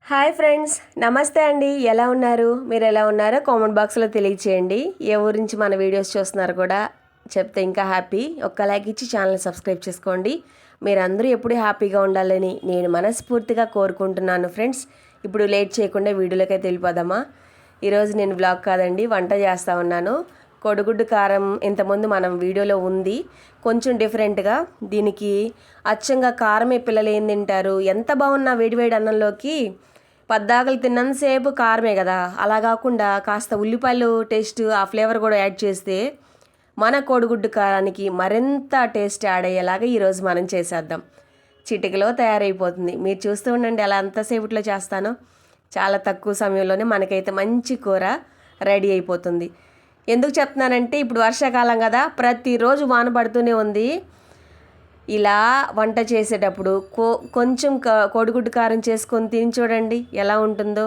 Hi friends, నమస్తే అండి. ఎలా ఉన్నారు? మీరు ఎలా ఉన్నారో కామెంట్ బాక్స్లో తెలియచేయండి. ఏ ఊరి నుంచి మన వీడియోస్ చూస్తున్నారు కూడా చెప్తే ఇంకా హ్యాపీ. ఒక్క లైక్ ఇచ్చి ఛానల్ సబ్స్క్రైబ్ చేసుకోండి. మీరందరూ ఎప్పుడూ హ్యాపీగా ఉండాలని నేను మనస్ఫూర్తిగా కోరుకుంటున్నాను ఫ్రెండ్స్. ఇప్పుడు లేట్ చేయకుండా వీడియోలోకి వెళ్ళిపోదామా? ఈరోజు నేను బ్లాగ్ కాదండి, వంట చేస్తూ ఉన్నాను. కోడిగుడ్డు కారం ఇంతకుముందు మనం వీడియోలో ఉంది, కొంచెం డిఫరెంట్గా. దీనికి అచ్చంగా కారమే పిల్లలు ఏం తింటారు, ఎంత బాగున్నా వేడివేడి అన్నంలోకి పద్దాకలు తిన్నంతసేపు కారమే కదా, అలా కాకుండా కాస్త ఉల్లిపాయలు టేస్ట్ ఆ ఫ్లేవర్ కూడా యాడ్ చేస్తే మన కోడిగుడ్డు కారానికి మరింత టేస్ట్ యాడ్ అయ్యేలాగా ఈరోజు మనం చేసేద్దాం. చిటికలో తయారైపోతుంది. మీరు చూస్తూ ఉండండి ఎలా అంతసేపట్లో చేస్తానో. చాలా తక్కువ సమయంలోనే మనకైతే మంచి కూర రెడీ అయిపోతుంది. ఎందుకు చెప్తున్నానంటే ఇప్పుడు వర్షాకాలం కదా, ప్రతిరోజు వాన పడుతూనే ఉంది. ఇలా వంట చేసేటప్పుడు కొంచెం కోడిగుడ్డు కారం చేసుకొని తిని చూడండి ఎలా ఉంటుందో.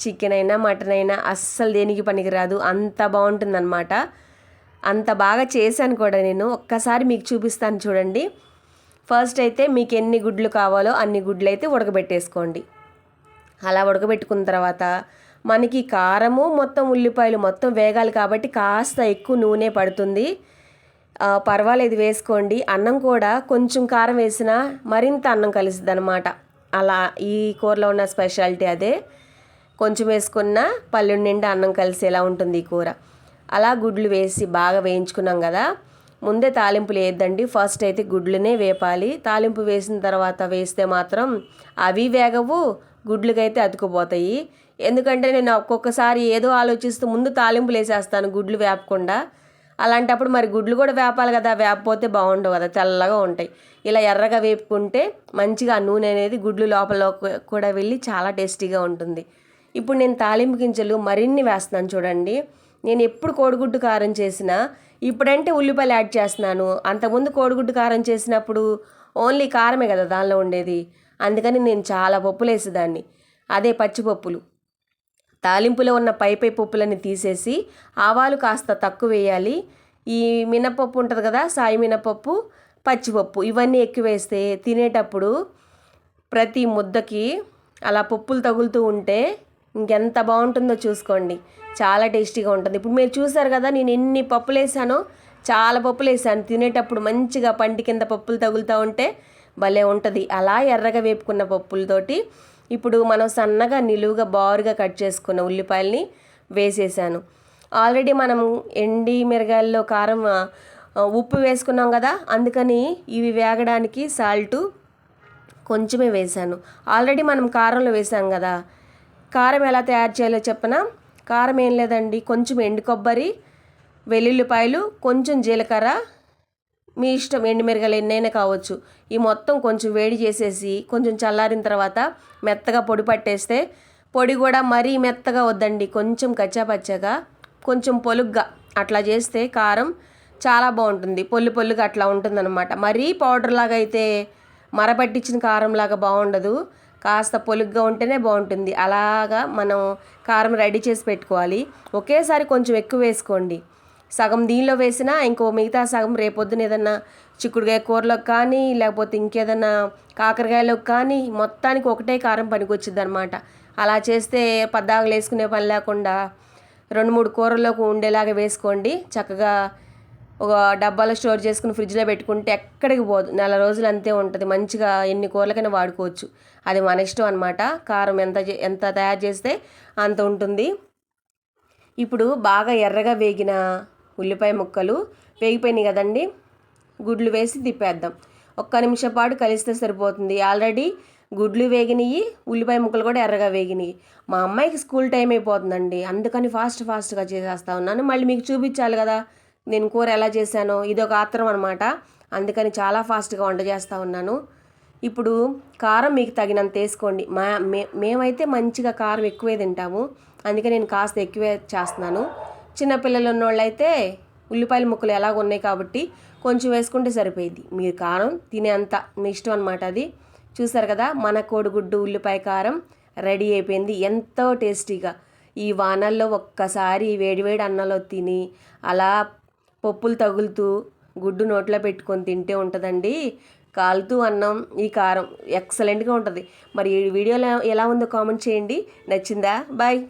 చికెన్ అయినా మటన్ అయినా అస్సలు దేనికి పనికిరాదు, అంత బాగుంటుందన్నమాట. అంత బాగా చేశాను కూడా నేను. ఒక్కసారి మీకు చూపిస్తాను చూడండి. ఫస్ట్ అయితే మీకు ఎన్ని గుడ్లు కావాలో అన్ని గుడ్లు అయితే ఉడకబెట్టేసుకోండి. అలా ఉడకబెట్టుకున్న తర్వాత మనకి కారము మొత్తం ఉల్లిపాయలు మొత్తం వేగాలి కాబట్టి కాస్త ఎక్కువ నూనె పడుతుంది. పర్వాలేదు, వేసుకోండి. అన్నం కూడా కొంచెం కారం వేసినా మరింత అన్నం కలుస్తుంది అనమాట. అలా ఈ కూరలో ఉన్న స్పెషాలిటీ అదే. కొంచెం వేసుకున్న పల్లెం నిండా అన్నం కలిసేలా ఉంటుంది ఈ కూర. అలా గుడ్లు వేసి బాగా వేయించుకున్నాం కదా. ముందే తాలింపులు వేయద్దండి, ఫస్ట్ అయితే గుడ్లనే వేపాలి. తాలింపు వేసిన తర్వాత వేస్తే మాత్రం అవి వేగవు, గుడ్లకైతే అతుకుపోతాయి. ఎందుకంటే నేను ఒక్కొక్కసారి ఏదో ఆలోచిస్తూ ముందు తాలింపులు వేసేస్తాను గుడ్లు వేపకుండా. అలాంటప్పుడు మరి గుడ్లు కూడా వేపాలి కదా, వేపపోతే బాగుండవు కదా, తెల్లగా ఉంటాయి. ఇలా ఎర్రగా వేపుకుంటే మంచిగా ఆ నూనె అనేది గుడ్లు లోపల కూడా వెళ్ళి చాలా టేస్టీగా ఉంటుంది. ఇప్పుడు నేను తాలింపు గింజలు మరిన్ని వేస్తున్నాను చూడండి. నేను ఎప్పుడు కోడిగుడ్డు కారం చేసినా ఇప్పుడంటే ఉల్లిపాయలు యాడ్ చేస్తున్నాను. అంతకుముందు కోడిగుడ్డు కారం చేసినప్పుడు ఓన్లీ కారమే కదా దానిలో ఉండేది. అందుకని నేను చాలా పప్పులు వేసేదాన్ని, అదే పచ్చిపప్పులు. తాలింపులో ఉన్న పై పప్పులని తీసేసి ఆవాలు కాస్త తక్కువ వేయాలి. ఈ మినపప్పు ఉంటుంది కదా, సాయి మినపప్పు, పచ్చిపప్పు ఇవన్నీ ఎక్కువ వేస్తే తినేటప్పుడు ప్రతి ముద్దకి అలా పప్పులు తగులుతూ ఉంటే ఇంకెంత బాగుంటుందో చూసుకోండి. చాలా టేస్టీగా ఉంటుంది. ఇప్పుడు మీరు చూసారు కదా నేను ఎన్ని పప్పులు వేసానో, చాలా పప్పులు వేసాను. తినేటప్పుడు మంచిగా పంటి కింద పప్పులు తగులుతూ ఉంటే భలే ఉంటుంది. అలా ఎర్రగా వేపుకున్న పప్పులతోటి ఇప్పుడు మనం సన్నగా నిలువుగా బారుగా కట్ చేసుకున్న ఉల్లిపాయల్ని వేసేసాను. ఆల్రెడీ మనం ఎండి మిరగాయల్లో కారం ఉప్పు వేసుకున్నాం కదా, అందుకని ఇవి వేగడానికి సాల్టు కొంచెమే వేసాను. ఆల్రెడీ మనం కారంలో వేసాం కదా. కారం ఎలా తయారు చేయాలో చెప్పనా? కారం ఏం లేదండి, కొంచెం ఎండు కొబ్బరి, వెల్లుల్లిపాయలు, కొంచెం జీలకర్ర, మీ ఇష్టం ఎండుమిరగాయలు ఎన్నైనా కావచ్చు. ఈ మొత్తం కొంచెం వేడి చేసేసి కొంచెం చల్లారిన తర్వాత మెత్తగా పొడి పట్టేస్తే, పొడి కూడా మరీ మెత్తగా వద్దండి, కొంచెం కచ్చాపచ్చగా కొంచెం పొలుగ్గా అట్లా చేస్తే కారం చాలా బాగుంటుంది. పొల్లుగా అట్లా ఉంటుందన్నమాట. మరీ పౌడర్ లాగా అయితే మరపట్టించిన కారంలాగా బాగుండదు. కాస్త పొలుగ్గా ఉంటేనే బాగుంటుంది. అలాగా మనం కారం రెడీ చేసి పెట్టుకోవాలి. ఒకేసారి కొంచెం ఎక్కువ వేసుకోండి. సగం దీనిలో వేసినా ఇంకో మిగతా సగం రేపొద్దున ఏదన్నా చిక్కుడుకాయ కూరలోకి కానీ లేకపోతే ఇంకేదన్నా కాకరకాయలోకి కానీ మొత్తానికి ఒకటే కారం పనికొచ్చిద్ది అనమాట. అలా చేస్తే పద్దాకలు వేసుకునే పని లేకుండా 2-3 కూరల్లోకి ఉండేలాగా వేసుకోండి. చక్కగా ఒక డబ్బాలో స్టోర్ చేసుకుని ఫ్రిడ్జ్లో పెట్టుకుంటే ఎక్కడికి పోదు, నెల రోజులు అంతే ఉంటుంది. మంచిగా ఎన్ని కూరలకైనా వాడుకోవచ్చు. అది మన ఇష్టం అనమాట. కారం ఎంత తయారు చేస్తే అంత ఉంటుంది. ఇప్పుడు బాగా ఎర్రగా వేగిన ఉల్లిపాయ ముక్కలు వేగిపోయినాయి కదండి, గుడ్లు వేసి తిప్పేద్దాం. ఒక్క నిమిషం పాటు కలిస్తే సరిపోతుంది. ఆల్రెడీ గుడ్లు వేగినాయి, ఉల్లిపాయ ముక్కలు కూడా ఎర్రగా వేగినాయి. మా అమ్మాయికి స్కూల్ టైం అయిపోతుందండి, అందుకని ఫాస్ట్గా చేసేస్తా ఉన్నాను. మళ్ళీ మీకు చూపించాలి కదా నేను కూర ఎలా చేశానో, ఇదొక ఆత్రం అనమాట. అందుకని చాలా ఫాస్ట్గా వంట చేస్తూ ఉన్నాను. ఇప్పుడు కారం మీకు తగినంత వేసుకోండి. మేమైతే మంచిగా కారం ఎక్కువే తింటాము, అందుకే నేను కాస్త ఎక్కువే చేస్తున్నాను. చిన్నపిల్లలు ఉన్నోళ్ళు అయితే ఉల్లిపాయల ముక్కలు ఎలాగ ఉన్నాయి కాబట్టి కొంచెం వేసుకుంటే సరిపోయింది. మీరు కారం తినేంత మీ ఇష్టం అనమాట అది. చూసారు కదా, మన కోడిగుడ్డు ఉల్లిపాయ కారం రెడీ అయిపోయింది, ఎంతో టేస్టీగా. ఈ వానల్లో ఒక్కసారి వేడివేడి అన్నంలో తిని అలా పప్పులు తగులుతూ గుడ్డు నోట్లో పెట్టుకొని తింటే ఉంటుందండి కాలుతూ అన్నం ఈ కారం ఎక్సలెంట్గా ఉంటుంది. మరి ఈ వీడియోలో ఎలా ఉందో కామెంట్ చేయండి. నచ్చిందా? బాయ్.